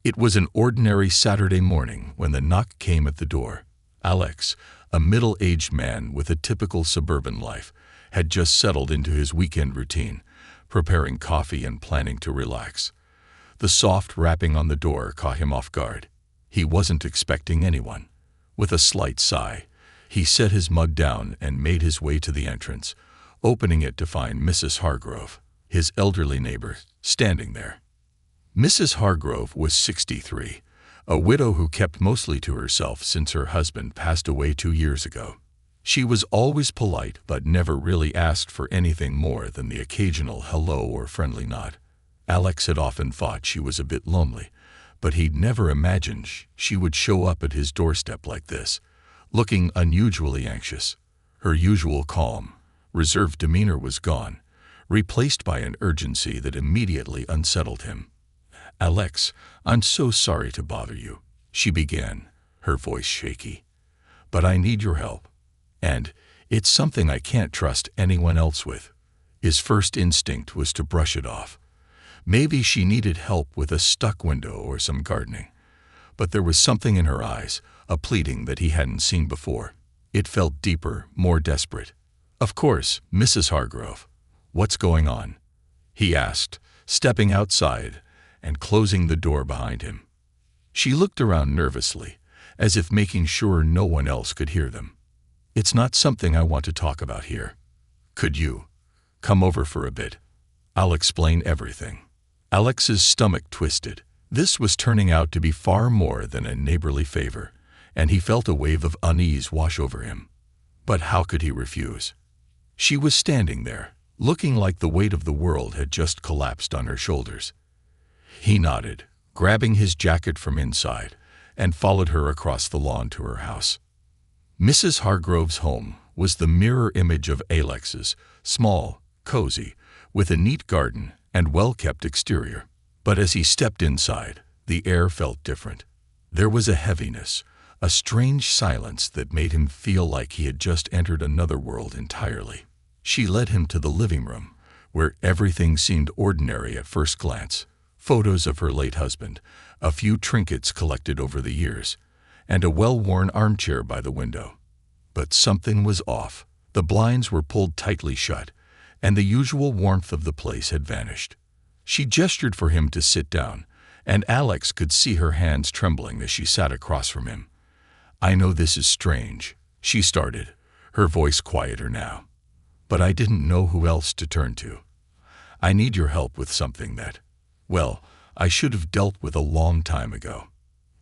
It was an ordinary Saturday morning when the knock came at the door. Alex, a middle-aged man with a typical suburban life, had just settled into his weekend routine, preparing coffee and planning to relax. The soft rapping on the door caught him off guard. He wasn't expecting anyone. With a slight sigh, he set his mug down and made his way to the entrance, opening it to find Mrs. Hargrove, his elderly neighbor, standing there. Mrs. Hargrove was 63, a widow who kept mostly to herself since her husband passed away 2 years ago. She was always polite but never really asked for anything more than the occasional hello or friendly nod. Alex had often thought she was a bit lonely, but he'd never imagined she would show up at his doorstep like this, looking unusually anxious. Her usual calm, reserved demeanor was gone, replaced by an urgency that immediately unsettled him. "Alex, I'm so sorry to bother you," she began, her voice shaky. "But I need your help. And it's something I can't trust anyone else with." His first instinct was to brush it off. Maybe she needed help with a stuck window or some gardening. But there was something in her eyes, a pleading that he hadn't seen before. It felt deeper, more desperate. "Of course, Mrs. Hargrove. What's going on?" he asked, stepping outside and closing the door behind him. She looked around nervously, as if making sure no one else could hear them. "It's not something I want to talk about here. Could you come over for a bit? I'll explain everything." Alex's stomach twisted. This was turning out to be far more than a neighborly favor, and he felt a wave of unease wash over him. But how could he refuse? She was standing there, looking like the weight of the world had just collapsed on her shoulders. He nodded, grabbing his jacket from inside, and followed her across the lawn to her house. Mrs. Hargrove's home was the mirror image of Alex's, small, cozy, with a neat garden and well-kept exterior. But as he stepped inside, the air felt different. There was a heaviness, a strange silence that made him feel like he had just entered another world entirely. She led him to the living room, where everything seemed ordinary at first glance. Photos of her late husband, a few trinkets collected over the years, and a well-worn armchair by the window. But something was off. The blinds were pulled tightly shut, and the usual warmth of the place had vanished. She gestured for him to sit down, and Alex could see her hands trembling as she sat across from him. "I know this is strange," she started, her voice quieter now. "But I didn't know who else to turn to. I need your help with something that, well, I should have dealt with a long time ago."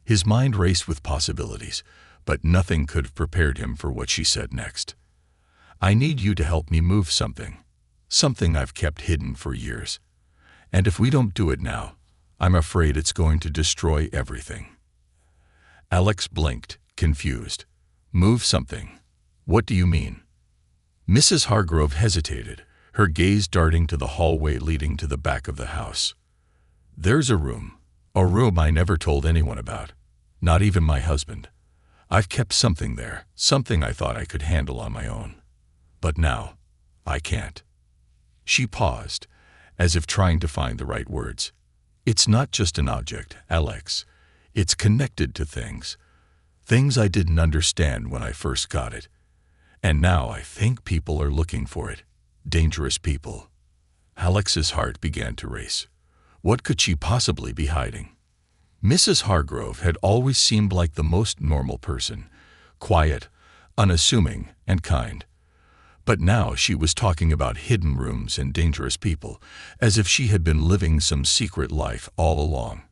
His mind raced with possibilities, but nothing could have prepared him for what she said next. "I need you to help me move something I've kept hidden for years. And if we don't do it now, I'm afraid it's going to destroy everything." Alex blinked, confused. "Move something? What do you mean?" Mrs. Hargrove hesitated, her gaze darting to the hallway leading to the back of the house. "There's a room I never told anyone about, not even my husband. I've kept something there, something I thought I could handle on my own. But now, I can't." She paused, as if trying to find the right words. "It's not just an object, Alex. It's connected to things I didn't understand when I first got it. And now I think people are looking for it. Dangerous people." Alex's heart began to race. What could she possibly be hiding? Mrs. Hargrove had always seemed like the most normal person, quiet, unassuming, and kind. But now she was talking about hidden rooms and dangerous people, as if she had been living some secret life all along.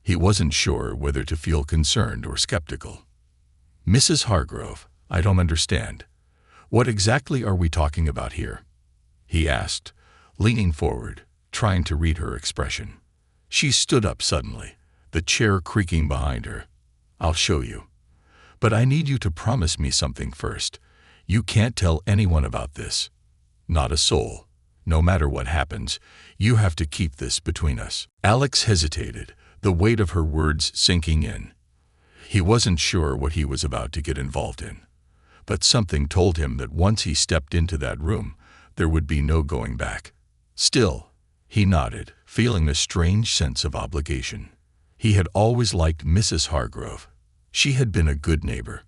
He wasn't sure whether to feel concerned or skeptical. "Mrs. Hargrove, I don't understand. What exactly are we talking about here?" he asked, leaning forward, trying to read her expression. She stood up suddenly, the chair creaking behind her. "I'll show you. But I need you to promise me something first. You can't tell anyone about this. Not a soul. No matter what happens, you have to keep this between us." Alex hesitated, the weight of her words sinking in. He wasn't sure what he was about to get involved in, but something told him that once he stepped into that room, there would be no going back. Still, he nodded, feeling a strange sense of obligation. He had always liked Mrs. Hargrove. She had been a good neighbor.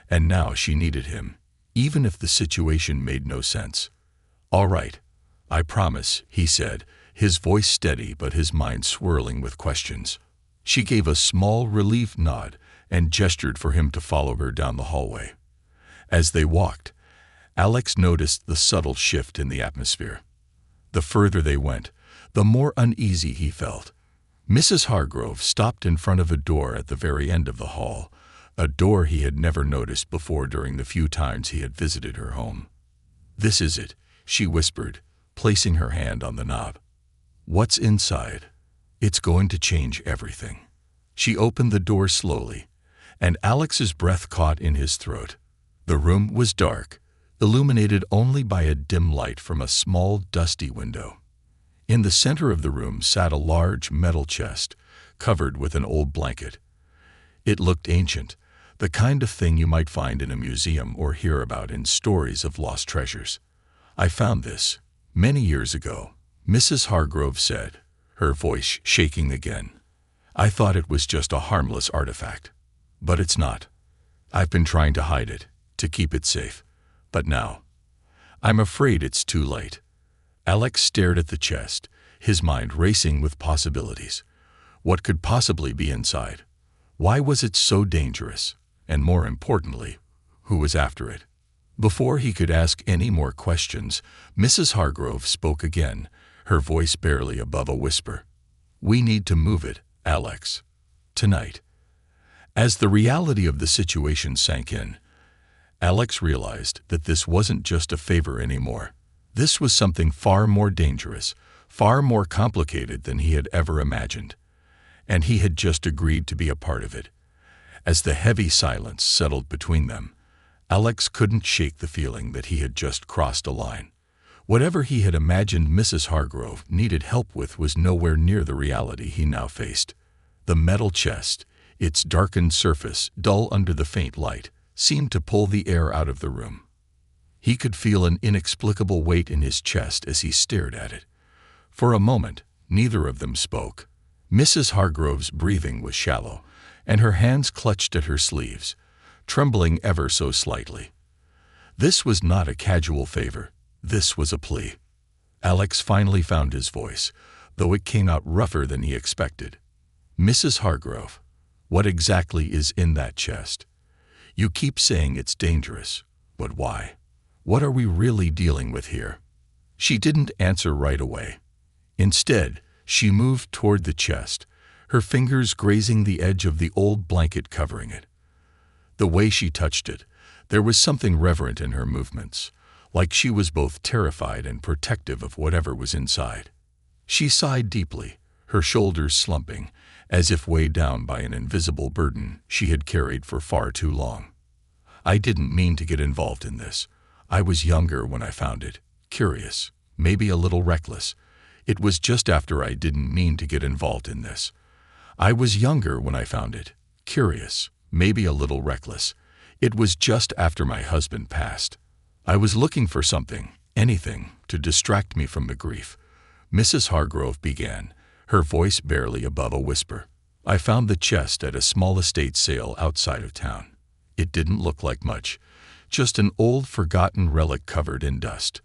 And now she needed him, even if the situation made no sense. "All right, I promise," he said, his voice steady but his mind swirling with questions. She gave a small, relieved nod and gestured for him to follow her down the hallway. As they walked, Alex noticed the subtle shift in the atmosphere. The further they went, the more uneasy he felt. Mrs. Hargrove stopped in front of a door at the very end of the hall, a door he had never noticed before during the few times he had visited her home. "This is it," she whispered, placing her hand on the knob. "What's inside? It's going to change everything." She opened the door slowly, and Alex's breath caught in his throat. The room was dark, illuminated only by a dim light from a small, dusty window. In the center of the room sat a large metal chest, covered with an old blanket. It looked ancient, the kind of thing you might find in a museum or hear about in stories of lost treasures. "I found this many years ago," Mrs. Hargrove said, her voice shaking again. "I thought it was just a harmless artifact. But it's not. I've been trying to hide it, to keep it safe. But now, I'm afraid it's too late." Alex stared at the chest, his mind racing with possibilities. What could possibly be inside? Why was it so dangerous? And more importantly, who was after it? Before he could ask any more questions, Mrs. Hargrove spoke again, her voice barely above a whisper. "We need to move it, Alex. Tonight." As the reality of the situation sank in, Alex realized that this wasn't just a favor anymore. This was something far more dangerous, far more complicated than he had ever imagined. And he had just agreed to be a part of it. As the heavy silence settled between them, Alex couldn't shake the feeling that he had just crossed a line. Whatever he had imagined Mrs. Hargrove needed help with was nowhere near the reality he now faced. The metal chest, its darkened surface dull under the faint light, seemed to pull the air out of the room. He could feel an inexplicable weight in his chest as he stared at it. For a moment, neither of them spoke. Mrs. Hargrove's breathing was shallow, and her hands clutched at her sleeves, trembling ever so slightly. This was not a casual favor. This was a plea. Alex finally found his voice, though it came out rougher than he expected. "Mrs. Hargrove, what exactly is in that chest? You keep saying it's dangerous, but why? What are we really dealing with here?" She didn't answer right away. Instead, she moved toward the chest, her fingers grazing the edge of the old blanket covering it. The way she touched it, there was something reverent in her movements, like she was both terrified and protective of whatever was inside. She sighed deeply, her shoulders slumping, as if weighed down by an invisible burden she had carried for far too long. "I didn't mean to get involved in this. I was younger when I found it, curious, maybe a little reckless. It was just after I didn't mean to get involved in this. I was younger when I found it, curious, maybe a little reckless. It was just after my husband passed. I was looking for something, anything, to distract me from the grief." Mrs. Hargrove began, her voice barely above a whisper. "I found the chest at a small estate sale outside of town. It didn't look like much, just an old forgotten relic covered in dust.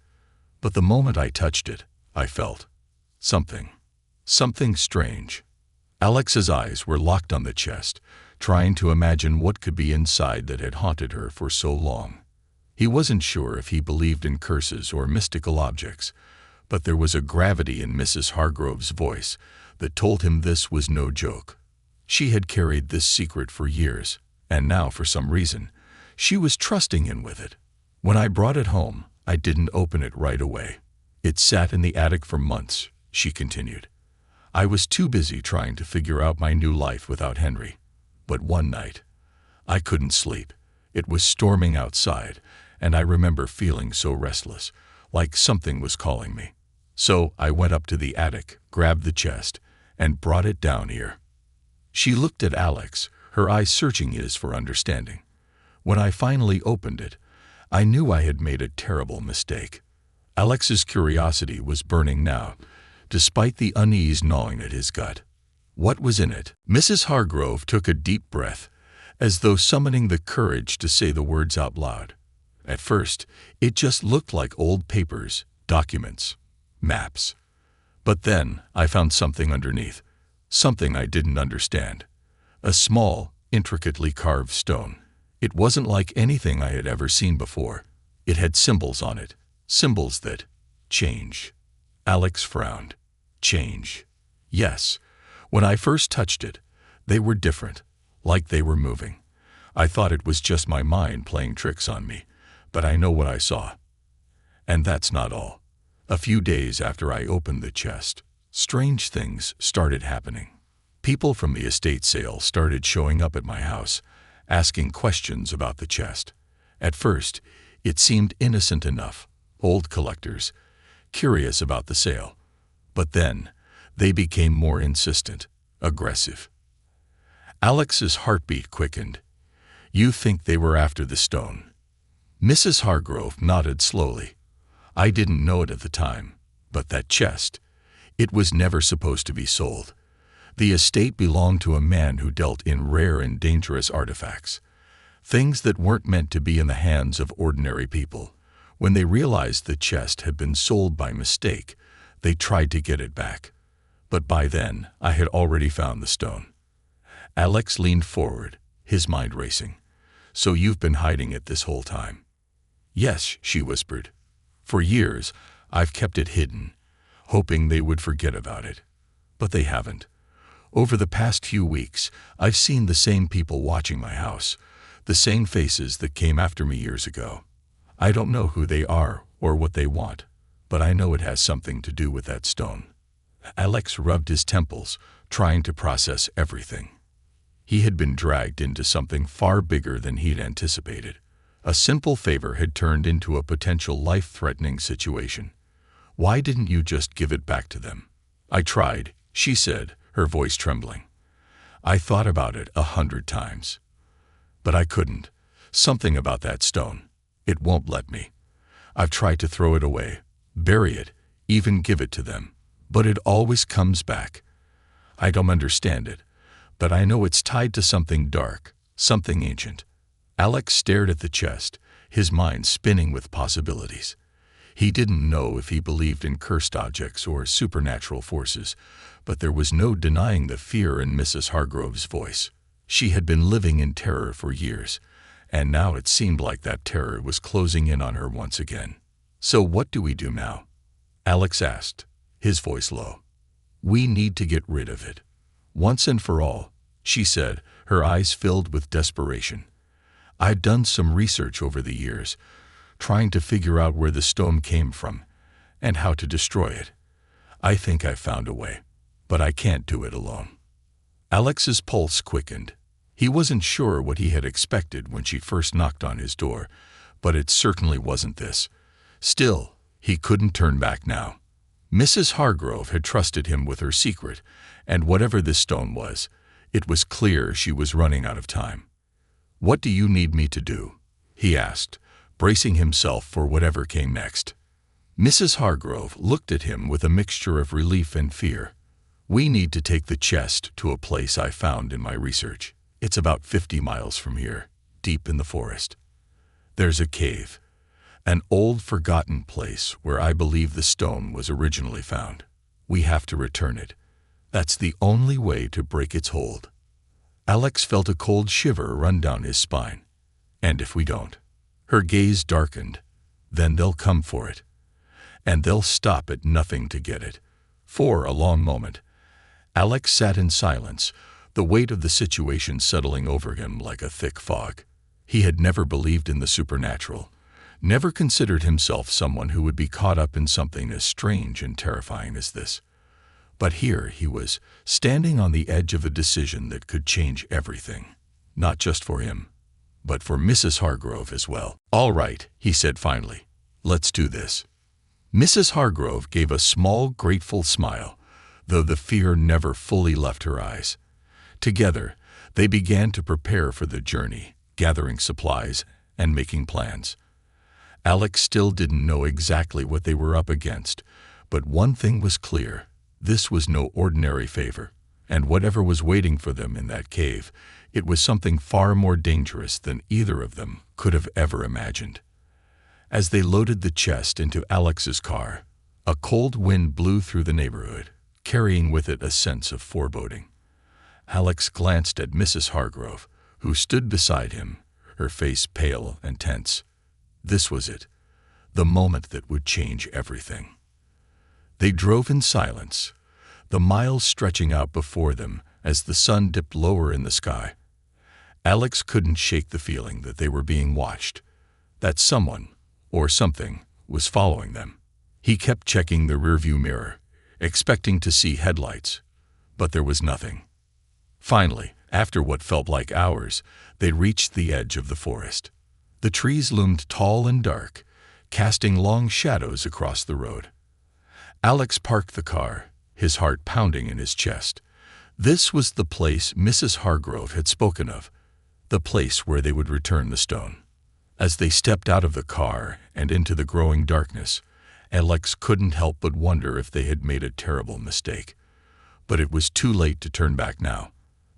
But the moment I touched it, I felt something strange." Alex's eyes were locked on the chest, trying to imagine what could be inside that had haunted her for so long. He wasn't sure if he believed in curses or mystical objects, but there was a gravity in Mrs. Hargrove's voice that told him this was no joke. She had carried this secret for years, and now, for some reason, she was trusting him with it. "When I brought it home, I didn't open it right away. It sat in the attic for months," she continued. "I was too busy trying to figure out my new life without Henry. But one night, I couldn't sleep. It was storming outside, and I remember feeling so restless, like something was calling me. So I went up to the attic, grabbed the chest, and brought it down here." She looked at Alex, her eyes searching his for understanding. "When I finally opened it, I knew I had made a terrible mistake." Alex's curiosity was burning now, despite the unease gnawing at his gut. What was in it? Mrs. Hargrove took a deep breath, as though summoning the courage to say the words out loud. At first, it just looked like old papers, documents, maps. But then I found something underneath, something I didn't understand. A small, intricately carved stone. It wasn't like anything I had ever seen before. It had symbols on it, symbols that change. Alex frowned. Change. Yes, when I first touched it, they were different, like they were moving. I thought it was just my mind playing tricks on me, but I know what I saw. And that's not all. A few days after I opened the chest, strange things started happening. People from the estate sale started showing up at my house, asking questions about the chest. At first, it seemed innocent enough, old collectors, curious about the sale. But then, they became more insistent, aggressive. Alex's heartbeat quickened. You think they were after the stone? Mrs. Hargrove nodded slowly. I didn't know it at the time, but that chest, it was never supposed to be sold. The estate belonged to a man who dealt in rare and dangerous artifacts, things that weren't meant to be in the hands of ordinary people. When they realized the chest had been sold by mistake, they tried to get it back. But by then, I had already found the stone. Alex leaned forward, his mind racing. So you've been hiding it this whole time? Yes, she whispered. For years, I've kept it hidden, hoping they would forget about it. But they haven't. Over the past few weeks, I've seen the same people watching my house, the same faces that came after me years ago. I don't know who they are or what they want, but I know it has something to do with that stone. Alex rubbed his temples, trying to process everything. He had been dragged into something far bigger than he'd anticipated. A simple favor had turned into a potential life-threatening situation. Why didn't you just give it back to them? I tried, she said, her voice trembling. I thought about it 100 times. But I couldn't. Something about that stone. It won't let me. I've tried to throw it away, bury it, even give it to them. But it always comes back. I don't understand it, but I know it's tied to something dark, something ancient. Alex stared at the chest, his mind spinning with possibilities. He didn't know if he believed in cursed objects or supernatural forces, but there was no denying the fear in Mrs. Hargrove's voice. She had been living in terror for years, and now it seemed like that terror was closing in on her once again. So what do we do now? Alex asked, his voice low. We need to get rid of it. Once and for all, she said, her eyes filled with desperation. I'd done some research over the years, trying to figure out where the stone came from and how to destroy it. I think I've found a way, but I can't do it alone. Alex's pulse quickened. He wasn't sure what he had expected when she first knocked on his door, but it certainly wasn't this. Still, he couldn't turn back now. Mrs. Hargrove had trusted him with her secret, and whatever this stone was, it was clear she was running out of time. What do you need me to do? He asked, bracing himself for whatever came next. Mrs. Hargrove looked at him with a mixture of relief and fear. We need to take the chest to a place I found in my research. It's about 50 miles from here, deep in the forest. There's a cave, an old forgotten place where I believe the stone was originally found. We have to return it. That's the only way to break its hold. Alex felt a cold shiver run down his spine. And if we don't? Her gaze darkened. Then they'll come for it. And they'll stop at nothing to get it. For a long moment, Alex sat in silence, the weight of the situation settling over him like a thick fog. He had never believed in the supernatural, never considered himself someone who would be caught up in something as strange and terrifying as this. But here he was, standing on the edge of a decision that could change everything, not just for him, but for Mrs. Hargrove as well. All right, he said finally, let's do this. Mrs. Hargrove gave a small, grateful smile, though the fear never fully left her eyes. Together, they began to prepare for the journey, gathering supplies and making plans. Alex still didn't know exactly what they were up against, but one thing was clear. This was no ordinary favor. And whatever was waiting for them in that cave, it was something far more dangerous than either of them could have ever imagined. As they loaded the chest into Alex's car, a cold wind blew through the neighborhood, carrying with it a sense of foreboding. Alex glanced at Mrs. Hargrove, who stood beside him, her face pale and tense. This was it, the moment that would change everything. They drove in silence, the miles stretching out before them as the sun dipped lower in the sky. Alex couldn't shake the feeling that they were being watched, that someone, or something, was following them. He kept checking the rearview mirror, expecting to see headlights, but there was nothing. Finally, after what felt like hours, they reached the edge of the forest. The trees loomed tall and dark, casting long shadows across the road. Alex parked the car, his heart pounding in his chest. This was the place Mrs. Hargrove had spoken of, the place where they would return the stone. As they stepped out of the car and into the growing darkness, Alex couldn't help but wonder if they had made a terrible mistake. But it was too late to turn back now.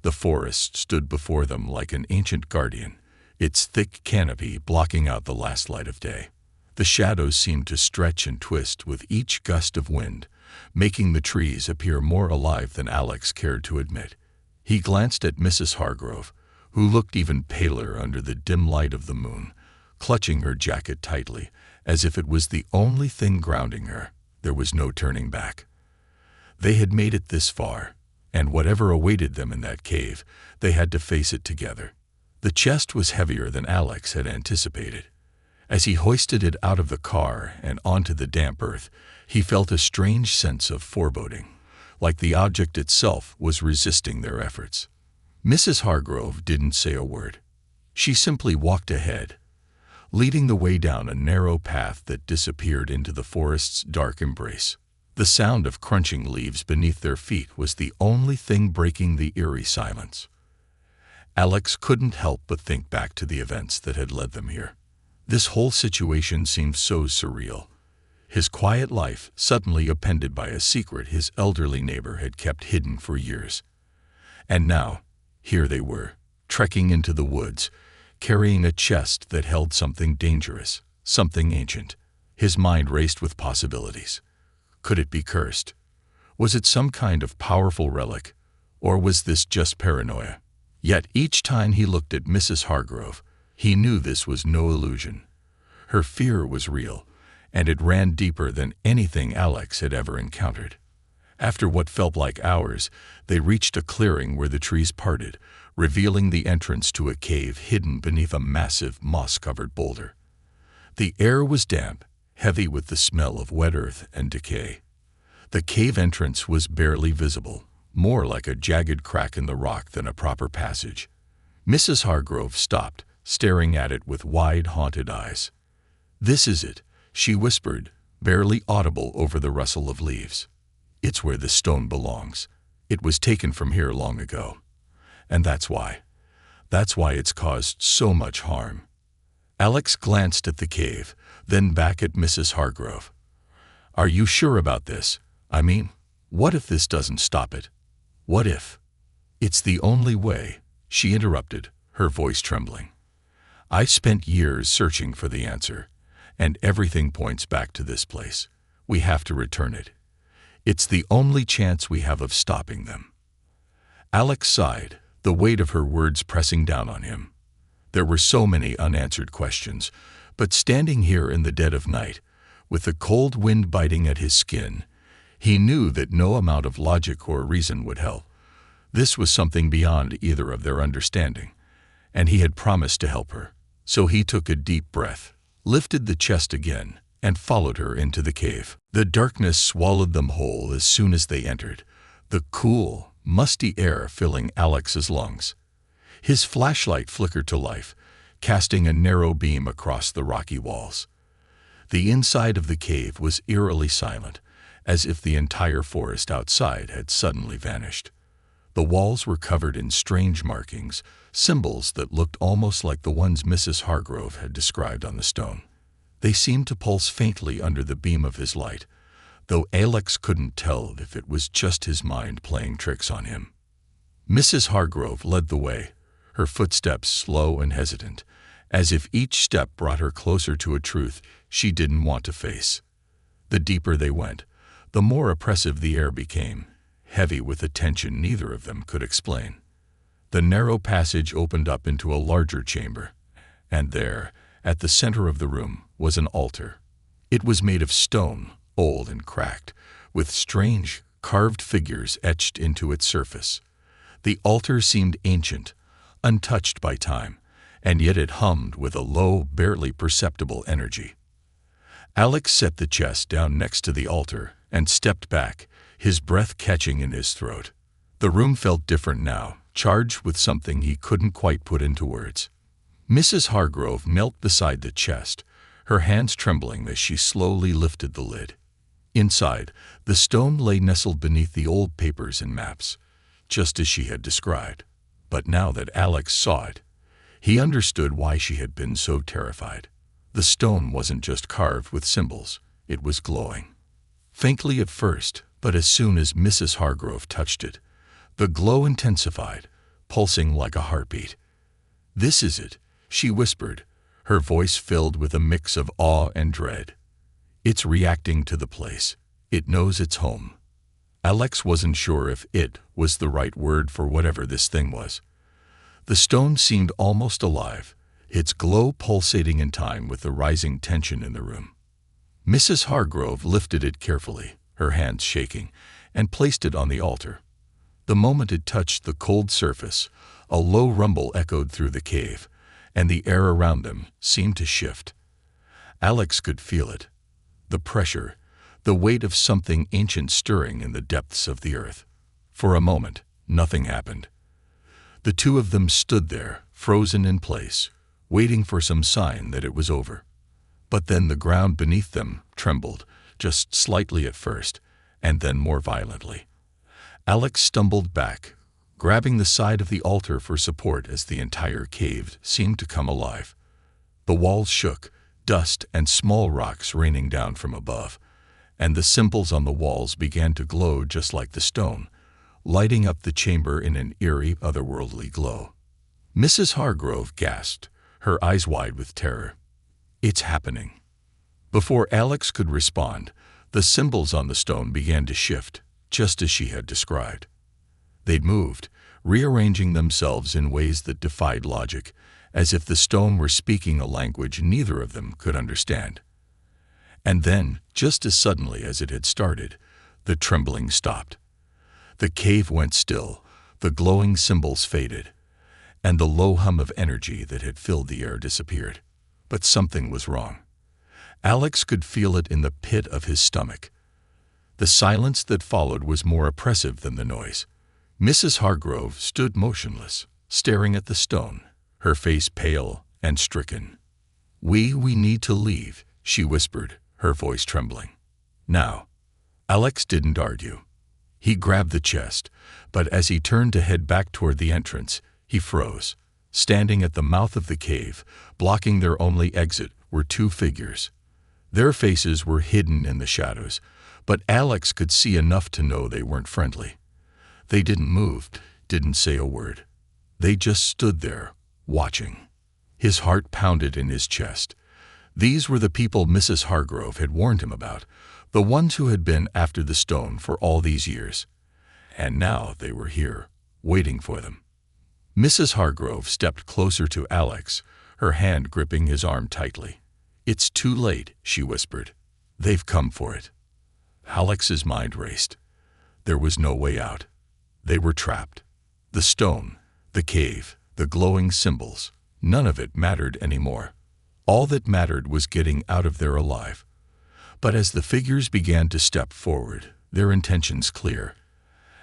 The forest stood before them like an ancient guardian, its thick canopy blocking out the last light of day. The shadows seemed to stretch and twist with each gust of wind, making the trees appear more alive than Alex cared to admit. He glanced at Mrs. Hargrove, who looked even paler under the dim light of the moon, clutching her jacket tightly, as if it was the only thing grounding her. There was no turning back. They had made it this far, and whatever awaited them in that cave, they had to face it together. The chest was heavier than Alex had anticipated. As he hoisted it out of the car and onto the damp earth, he felt a strange sense of foreboding, like the object itself was resisting their efforts. Mrs. Hargrove didn't say a word. She simply walked ahead, leading the way down a narrow path that disappeared into the forest's dark embrace. The sound of crunching leaves beneath their feet was the only thing breaking the eerie silence. Alex couldn't help but think back to the events that had led them here. This whole situation seemed so surreal. His quiet life suddenly upended by a secret his elderly neighbor had kept hidden for years. And now, here they were, trekking into the woods, carrying a chest that held something dangerous, something ancient. His mind raced with possibilities. Could it be cursed? Was it some kind of powerful relic? Or was this just paranoia? Yet each time he looked at Mrs. Hargrove, he knew this was no illusion. Her fear was real, and it ran deeper than anything Alex had ever encountered. After what felt like hours, they reached a clearing where the trees parted, revealing the entrance to a cave hidden beneath a massive, moss-covered boulder. The air was damp, heavy with the smell of wet earth and decay. The cave entrance was barely visible, more like a jagged crack in the rock than a proper passage. Mrs. Hargrove stopped, staring at it with wide, haunted eyes. "This is it," she whispered, barely audible over the rustle of leaves. "It's where the stone belongs. It was taken from here long ago. And that's why it's caused so much harm." Alex glanced at the cave, then back at Mrs. Hargrove. "Are you sure about this? I mean, what if this doesn't stop it? What if—" "It's the only way," she interrupted, her voice trembling. "I spent years searching for the answer, and everything points back to this place. We have to return it. It's the only chance we have of stopping them." Alex sighed, the weight of her words pressing down on him. There were so many unanswered questions, but standing here in the dead of night, with the cold wind biting at his skin, he knew that no amount of logic or reason would help. This was something beyond either of their understanding, and he had promised to help her. So he took a deep breath, lifted the chest again, and followed her into the cave. The darkness swallowed them whole as soon as they entered, the cool, musty air filling Alex's lungs. His flashlight flickered to life, casting a narrow beam across the rocky walls. The inside of the cave was eerily silent, as if the entire forest outside had suddenly vanished. The walls were covered in strange markings, symbols that looked almost like the ones Mrs. Hargrove had described on the stone. They seemed to pulse faintly under the beam of his light, though Alex couldn't tell if it was just his mind playing tricks on him. Mrs. Hargrove led the way, her footsteps slow and hesitant, as if each step brought her closer to a truth she didn't want to face. The deeper they went, the more oppressive the air became, heavy with a tension neither of them could explain. The narrow passage opened up into a larger chamber, and there, at the center of the room, was an altar. It was made of stone, old and cracked, with strange, carved figures etched into its surface. The altar seemed ancient, untouched by time, and yet it hummed with a low, barely perceptible energy. Alex set the chest down next to the altar and stepped back, his breath catching in his throat. The room felt different now, charged with something he couldn't quite put into words. Mrs. Hargrove knelt beside the chest, her hands trembling as she slowly lifted the lid. Inside, the stone lay nestled beneath the old papers and maps, just as she had described. But now that Alex saw it, he understood why she had been so terrified. The stone wasn't just carved with symbols, it was glowing. Faintly at first, but as soon as Mrs. Hargrove touched it, the glow intensified, pulsing like a heartbeat. "This is it," she whispered, her voice filled with a mix of awe and dread. "It's reacting to the place. It knows it's home." Alex wasn't sure if "it" was the right word for whatever this thing was. The stone seemed almost alive, its glow pulsating in time with the rising tension in the room. Mrs. Hargrove lifted it carefully, her hands shaking, and placed it on the altar. The moment it touched the cold surface, a low rumble echoed through the cave, and the air around them seemed to shift. Alex could feel it, the pressure, the weight of something ancient stirring in the depths of the earth. For a moment, nothing happened. The two of them stood there, frozen in place, waiting for some sign that it was over. But then the ground beneath them trembled, just slightly at first, and then more violently. Alex stumbled back, grabbing the side of the altar for support as the entire cave seemed to come alive. The walls shook, dust and small rocks raining down from above, and the symbols on the walls began to glow just like the stone, lighting up the chamber in an eerie, otherworldly glow. Mrs. Hargrove gasped, her eyes wide with terror. "It's happening." Before Alex could respond, the symbols on the stone began to shift, just as she had described. They'd moved, rearranging themselves in ways that defied logic, as if the stone were speaking a language neither of them could understand. And then, just as suddenly as it had started, the trembling stopped. The cave went still, the glowing symbols faded, and the low hum of energy that had filled the air disappeared. But something was wrong. Alex could feel it in the pit of his stomach. The silence that followed was more oppressive than the noise. Mrs. Hargrove stood motionless, staring at the stone, her face pale and stricken. We need to leave," she whispered, her voice trembling. "Now." Alex didn't argue. He grabbed the chest, but as he turned to head back toward the entrance, he froze. Standing at the mouth of the cave, blocking their only exit, were two figures. Their faces were hidden in the shadows, but Alex could see enough to know they weren't friendly. They didn't move, didn't say a word. They just stood there, watching. His heart pounded in his chest. These were the people Mrs. Hargrove had warned him about, the ones who had been after the stone for all these years. And now they were here, waiting for them. Mrs. Hargrove stepped closer to Alex, her hand gripping his arm tightly. "It's too late," she whispered. "They've come for it." Alex's mind raced. There was no way out. They were trapped. The stone, the cave, the glowing symbols, none of it mattered anymore. All that mattered was getting out of there alive. But as the figures began to step forward, their intentions clear,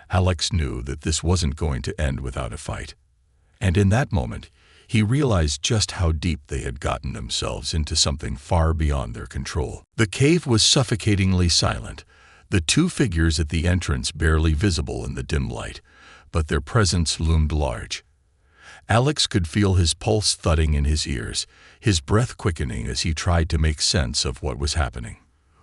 Alex knew that this wasn't going to end without a fight. And in that moment, he realized just how deep they had gotten themselves into something far beyond their control. The cave was suffocatingly silent, the two figures at the entrance barely visible in the dim light, but their presence loomed large. Alex could feel his pulse thudding in his ears, his breath quickening as he tried to make sense of what was happening.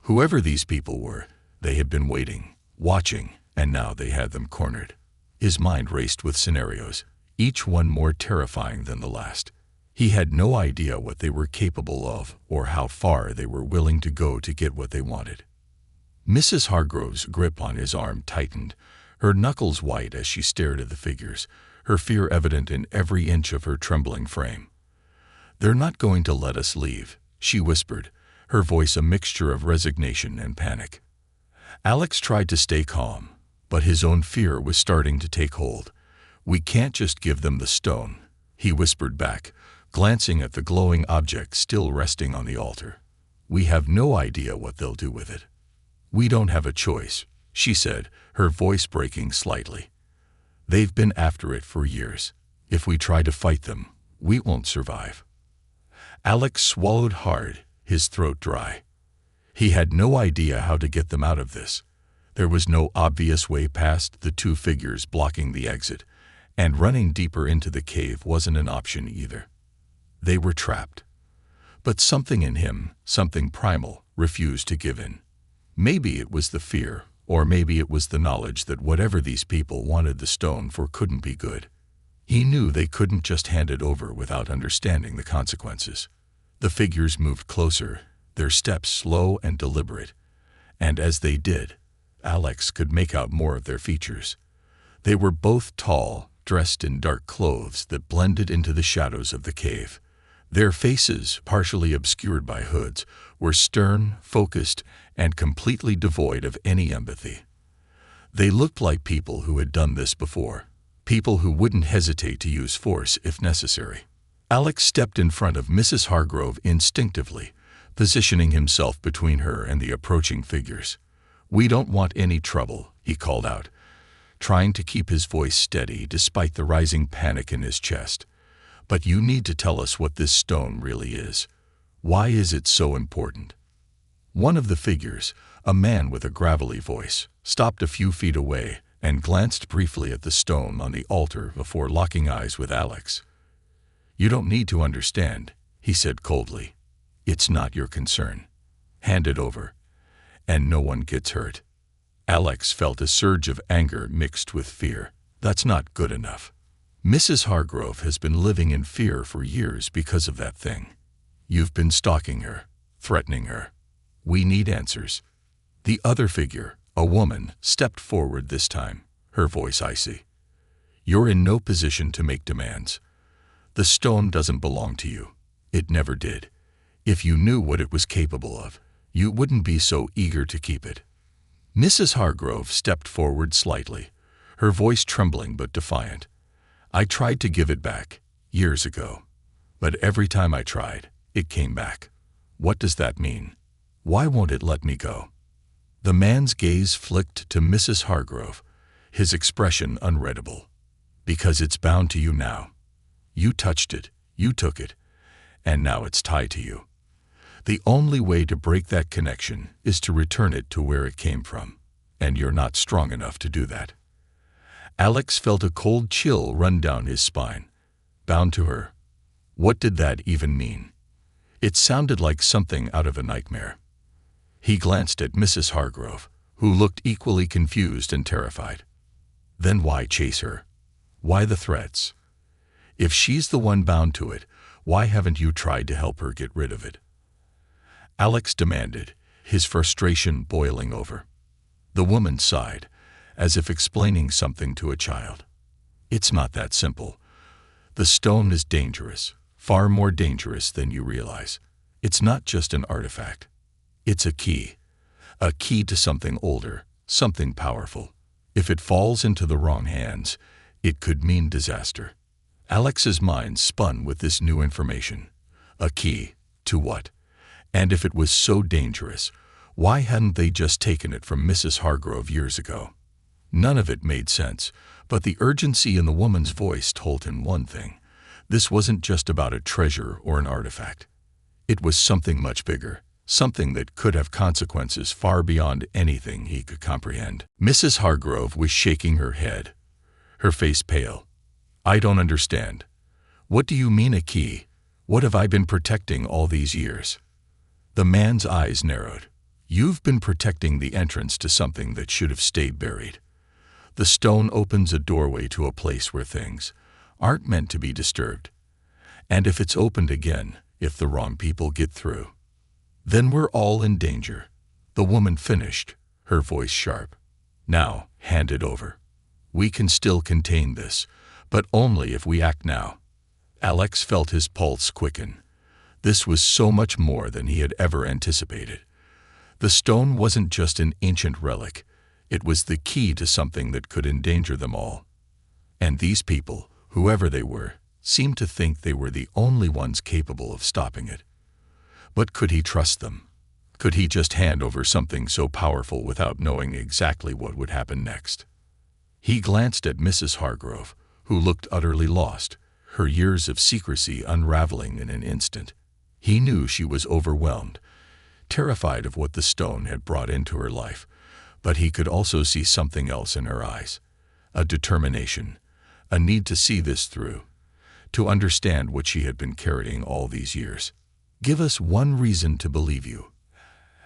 Whoever these people were, they had been waiting, watching, and now they had them cornered. His mind raced with scenarios, each one more terrifying than the last. He had no idea what they were capable of or how far they were willing to go to get what they wanted. Mrs. Hargrove's grip on his arm tightened, her knuckles white as she stared at the figures, her fear evident in every inch of her trembling frame. "They're not going to let us leave," she whispered, her voice a mixture of resignation and panic. Alex tried to stay calm, but his own fear was starting to take hold. "We can't just give them the stone," he whispered back, glancing at the glowing object still resting on the altar. "We have no idea what they'll do with it." "We don't have a choice," she said, her voice breaking slightly. "They've been after it for years. If we try to fight them, we won't survive." Alex swallowed hard, his throat dry. He had no idea how to get them out of this. There was no obvious way past the two figures blocking the exit, and running deeper into the cave wasn't an option either. They were trapped. But something in him, something primal, refused to give in. Maybe it was the fear, or maybe it was the knowledge that whatever these people wanted the stone for couldn't be good. He knew they couldn't just hand it over without understanding the consequences. The figures moved closer, their steps slow and deliberate, and as they did, Alex could make out more of their features. They were both tall, dressed in dark clothes that blended into the shadows of the cave. Their faces, partially obscured by hoods, were stern, focused, and completely devoid of any empathy. They looked like people who had done this before, people who wouldn't hesitate to use force if necessary. Alex stepped in front of Mrs. Hargrove instinctively, positioning himself between her and the approaching figures. "We don't want any trouble," he called out, trying to keep his voice steady despite the rising panic in his chest. "But you need to tell us what this stone really is. Why is it so important?" One of the figures, a man with a gravelly voice, stopped a few feet away and glanced briefly at the stone on the altar before locking eyes with Alex. "You don't need to understand," he said coldly. "It's not your concern. Hand it over, and no one gets hurt." Alex felt a surge of anger mixed with fear. That's not good enough. Mrs. Hargrove has been living in fear for years because of that thing. You've been stalking her, threatening her. We need answers. The other figure, a woman, stepped forward this time, her voice icy. "You're in no position to make demands. The stone doesn't belong to you. It never did. If you knew what it was capable of, you wouldn't be so eager to keep it." Mrs. Hargrove stepped forward slightly, her voice trembling but defiant. "I tried to give it back, years ago. But every time I tried, it came back. What does that mean? Why won't it let me go?" The man's gaze flicked to Mrs. Hargrove, his expression unreadable. "Because it's bound to you now. You touched it, you took it, and now it's tied to you. The only way to break that connection is to return it to where it came from, and you're not strong enough to do that." Alex felt a cold chill run down his spine. Bound to her. What did that even mean? It sounded like something out of a nightmare. He glanced at Mrs. Hargrove, who looked equally confused and terrified. Then why chase her? Why the threats? If she's the one bound to it, why haven't you tried to help her get rid of it? Alex demanded, his frustration boiling over. The woman sighed, as if explaining something to a child. "It's not that simple. The stone is dangerous, far more dangerous than you realize. It's not just an artifact. It's a key to something older, something powerful. If it falls into the wrong hands, it could mean disaster." Alex's mind spun with this new information. A key to what? And if it was so dangerous, why hadn't they just taken it from Mrs. Hargrove years ago? None of it made sense, but the urgency in the woman's voice told him one thing. This wasn't just about a treasure or an artifact. It was something much bigger, something that could have consequences far beyond anything he could comprehend. Mrs. Hargrove was shaking her head, her face pale. "I don't understand. What do you mean a key? What have I been protecting all these years?" The man's eyes narrowed. "You've been protecting the entrance to something that should have stayed buried. The stone opens a doorway to a place where things aren't meant to be disturbed. And if it's opened again, if the wrong people get through, then we're all in danger. The woman finished, her voice sharp. Now, hand it over. We can still contain this, but only if we act now. Alex felt his pulse quicken. This was so much more than he had ever anticipated. The stone wasn't just an ancient relic. It was the key to something that could endanger them all. And these people, whoever they were, seemed to think they were the only ones capable of stopping it. But could he trust them? Could he just hand over something so powerful without knowing exactly what would happen next? He glanced at Mrs. Hargrove, who looked utterly lost, her years of secrecy unraveling in an instant. He knew she was overwhelmed, terrified of what the stone had brought into her life, but he could also see something else in her eyes, a determination, a need to see this through, to understand what she had been carrying all these years. "Give us one reason to believe you,"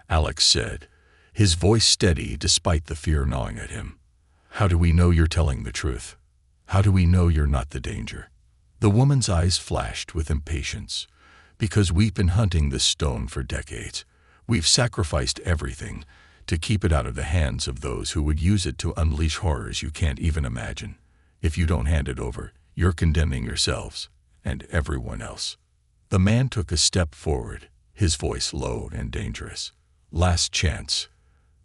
Alex said, his voice steady despite the fear gnawing at him. "How do we know you're telling the truth? How do we know you're not the danger?" The woman's eyes flashed with impatience. "Because we've been hunting this stone for decades. We've sacrificed everything to keep it out of the hands of those who would use it to unleash horrors you can't even imagine. If you don't hand it over, you're condemning yourselves and everyone else." The man took a step forward, his voice low and dangerous. "Last chance.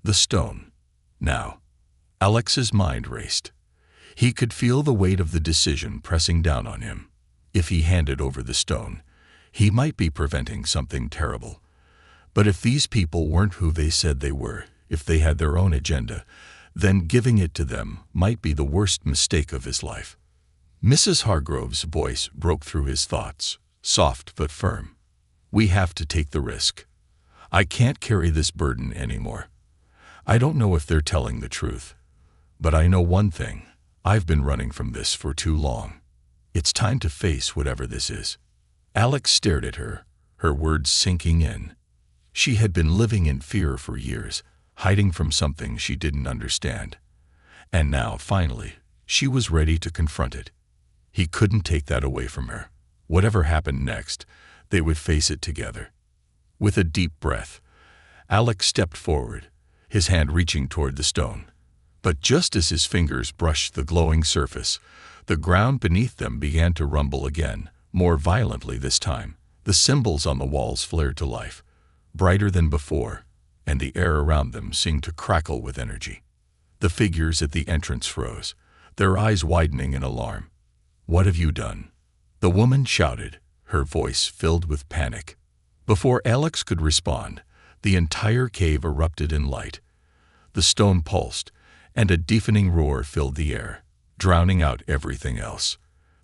The stone. Now." Alex's mind raced. He could feel the weight of the decision pressing down on him. If he handed over the stone, he might be preventing something terrible. But if these people weren't who they said they were, if they had their own agenda, then giving it to them might be the worst mistake of his life. Mrs. Hargrove's voice broke through his thoughts, soft but firm. "We have to take the risk. I can't carry this burden anymore. I don't know if they're telling the truth, but I know one thing. I've been running from this for too long. It's time to face whatever this is." Alex stared at her, her words sinking in. She had been living in fear for years, hiding from something she didn't understand. And now, finally, she was ready to confront it. He couldn't take that away from her. Whatever happened next, they would face it together. With a deep breath, Alex stepped forward, his hand reaching toward the stone. But just as his fingers brushed the glowing surface, the ground beneath them began to rumble again, more violently this time. The symbols on the walls flared to life, brighter than before, and the air around them seemed to crackle with energy. The figures at the entrance froze, their eyes widening in alarm. "What have you done?" the woman shouted, her voice filled with panic. Before Alex could respond, the entire cave erupted in light. The stone pulsed, and a deafening roar filled the air, drowning out everything else.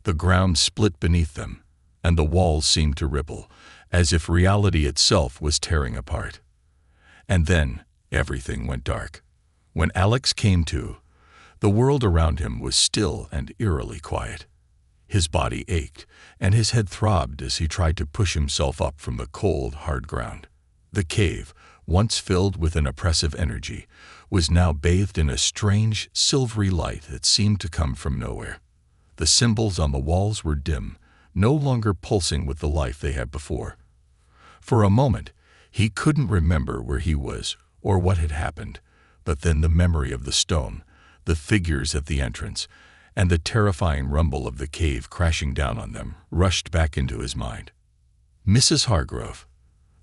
The ground split beneath them, and the walls seemed to ripple, as if reality itself was tearing apart. And then everything went dark. When Alex came to, the world around him was still and eerily quiet. His body ached, and his head throbbed as he tried to push himself up from the cold, hard ground. The cave, once filled with an oppressive energy, was now bathed in a strange, silvery light that seemed to come from nowhere. The symbols on the walls were dim, no longer pulsing with the life they had before. For a moment, he couldn't remember where he was or what had happened, but then the memory of the stone, the figures at the entrance, and the terrifying rumble of the cave crashing down on them rushed back into his mind. Mrs. Hargrove.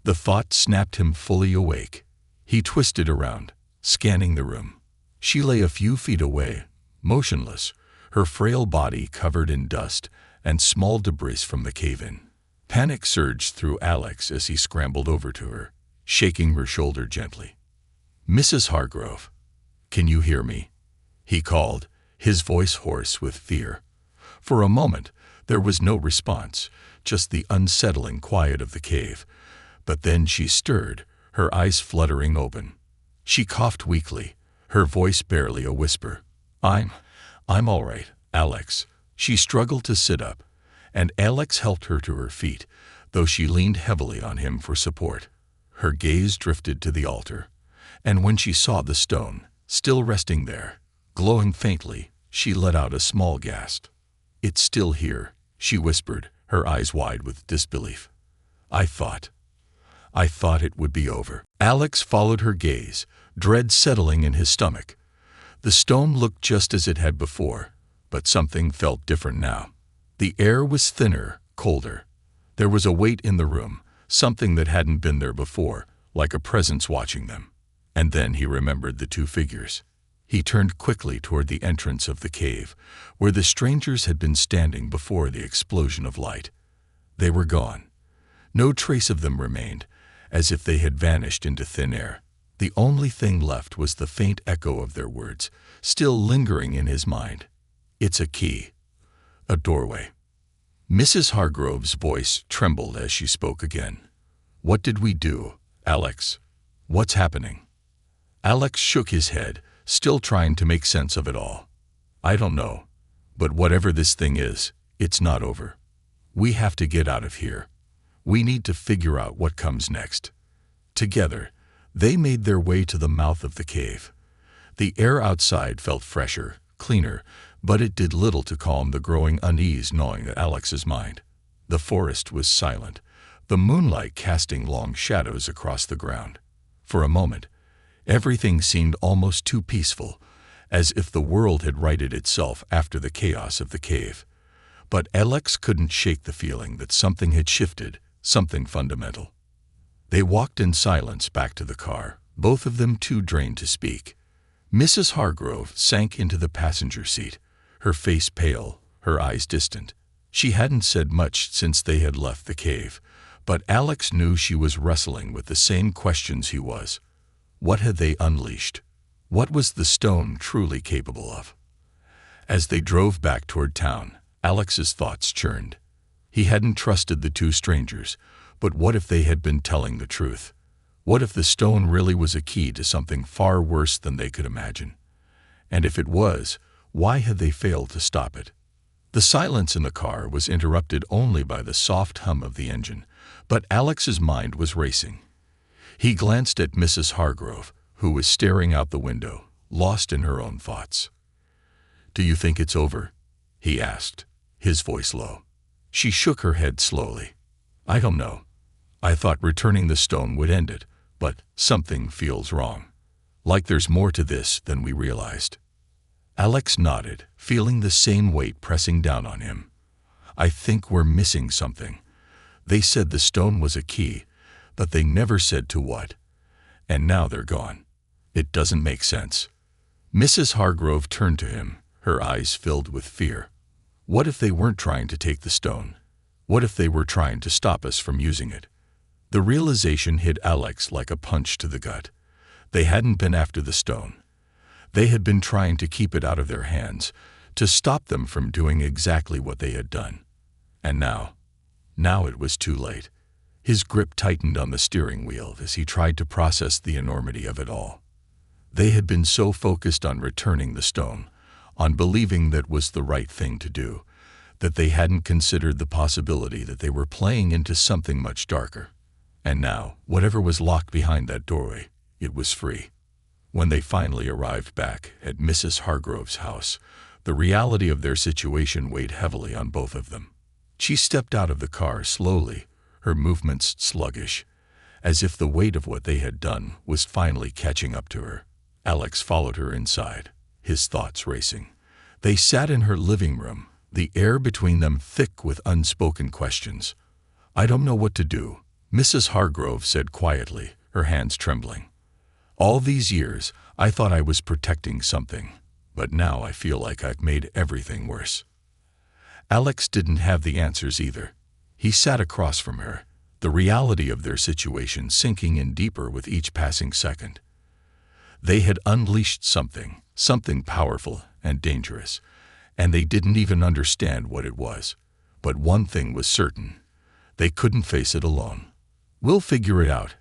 The thought snapped him fully awake. He twisted around, scanning the room. She lay a few feet away, motionless, her frail body covered in dust and small debris from the cave-in. Panic surged through Alex as he scrambled over to her, shaking her shoulder gently. "Mrs. Hargrove, can you hear me?" he called, his voice hoarse with fear. For a moment, there was no response, just the unsettling quiet of the cave. But then she stirred, her eyes fluttering open. She coughed weakly, her voice barely a whisper. I'm all right, Alex." She struggled to sit up, and Alex helped her to her feet, though she leaned heavily on him for support. Her gaze drifted to the altar, and when she saw the stone, still resting there, Glowing faintly, she let out a small gasp. "It's still here," she whispered, her eyes wide with disbelief. I thought it would be over." Alex followed her gaze, dread settling in his stomach. The stone looked just as it had before, but something felt different now. The air was thinner, colder. There was a weight in the room, something that hadn't been there before, like a presence watching them. And then he remembered the two figures. He turned quickly toward the entrance of the cave, where the strangers had been standing before the explosion of light. They were gone. No trace of them remained, as if they had vanished into thin air. The only thing left was the faint echo of their words, still lingering in his mind. "It's a key. A doorway." Mrs. Hargrove's voice trembled as she spoke again. "What did we do, Alex? What's happening?" Alex shook his head, still trying to make sense of it all. "I don't know, but whatever this thing is, it's not over. We have to get out of here. We need to figure out what comes next." Together, they made their way to the mouth of the cave. The air outside felt fresher, cleaner, but it did little to calm the growing unease gnawing at Alex's mind. The forest was silent, the moonlight casting long shadows across the ground. For a moment, everything seemed almost too peaceful, as if the world had righted itself after the chaos of the cave. But Alex couldn't shake the feeling that something had shifted, something fundamental. They walked in silence back to the car, both of them too drained to speak. Mrs. Hargrove sank into the passenger seat, her face pale, her eyes distant. She hadn't said much since they had left the cave, but Alex knew she was wrestling with the same questions he was. What had they unleashed? What was the stone truly capable of? As they drove back toward town, Alex's thoughts churned. He hadn't trusted the two strangers, but what if they had been telling the truth? What if the stone really was a key to something far worse than they could imagine? And if it was, why had they failed to stop it? The silence in the car was interrupted only by the soft hum of the engine, but Alex's mind was racing. He glanced at Mrs. Hargrove, who was staring out the window, lost in her own thoughts. "Do you think it's over?" he asked, his voice low. She shook her head slowly. "I don't know. I thought returning the stone would end it, but something feels wrong. Like there's more to this than we realized." Alex nodded, feeling the same weight pressing down on him. "I think we're missing something. They said the stone was a key, but they never said to what. And now they're gone. It doesn't make sense." Mrs. Hargrove turned to him, her eyes filled with fear. "What if they weren't trying to take the stone? What if they were trying to stop us from using it?" The realization hit Alex like a punch to the gut. They hadn't been after the stone. They had been trying to keep it out of their hands, to stop them from doing exactly what they had done. And now it was too late. His grip tightened on the steering wheel as he tried to process the enormity of it all. They had been so focused on returning the stone, on believing that was the right thing to do, that they hadn't considered the possibility that they were playing into something much darker. And now, whatever was locked behind that doorway, it was free. When they finally arrived back at Mrs. Hargrove's house, the reality of their situation weighed heavily on both of them. She stepped out of the car slowly, her movements sluggish, as if the weight of what they had done was finally catching up to her. Alex followed her inside, his thoughts racing. They sat in her living room, the air between them thick with unspoken questions. "I don't know what to do," Mrs. Hargrove said quietly, her hands trembling. "All these years, I thought I was protecting something, but now I feel like I've made everything worse." Alex didn't have the answers either. He sat across from her, the reality of their situation sinking in deeper with each passing second. They had unleashed something powerful and dangerous, and they didn't even understand what it was. But one thing was certain: they couldn't face it alone. "We'll figure it out,"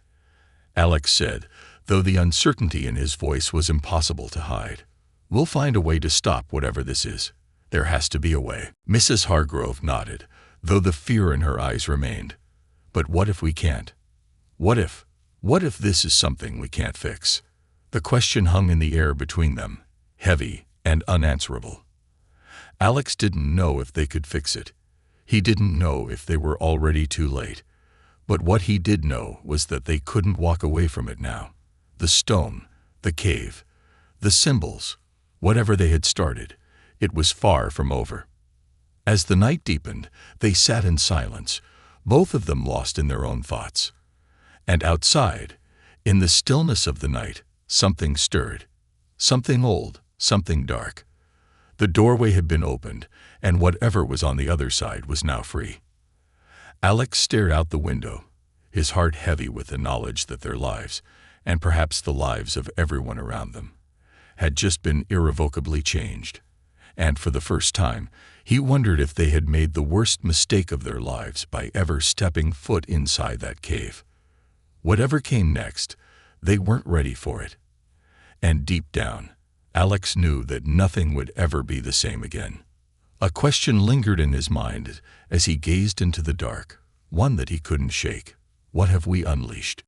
Alex said, though the uncertainty in his voice was impossible to hide. "We'll find a way to stop whatever this is. There has to be a way." Mrs. Hargrove nodded, though the fear in her eyes remained. "But what if we can't? What if this is something we can't fix?" The question hung in the air between them, heavy, and unanswerable. Alex didn't know if they could fix it. He didn't know if they were already too late. But what he did know was that they couldn't walk away from it now. The stone, the cave, the symbols, whatever they had started, it was far from over. As the night deepened, they sat in silence, both of them lost in their own thoughts. And outside, in the stillness of the night, something stirred. Something old, something dark. The doorway had been opened, and whatever was on the other side was now free. Alex stared out the window, his heart heavy with the knowledge that their lives, and perhaps the lives of everyone around them, had just been irrevocably changed. And for the first time, he wondered if they had made the worst mistake of their lives by ever stepping foot inside that cave. Whatever came next, they weren't ready for it. And deep down, Alex knew that nothing would ever be the same again. A question lingered in his mind as he gazed into the dark, one that he couldn't shake. What have we unleashed?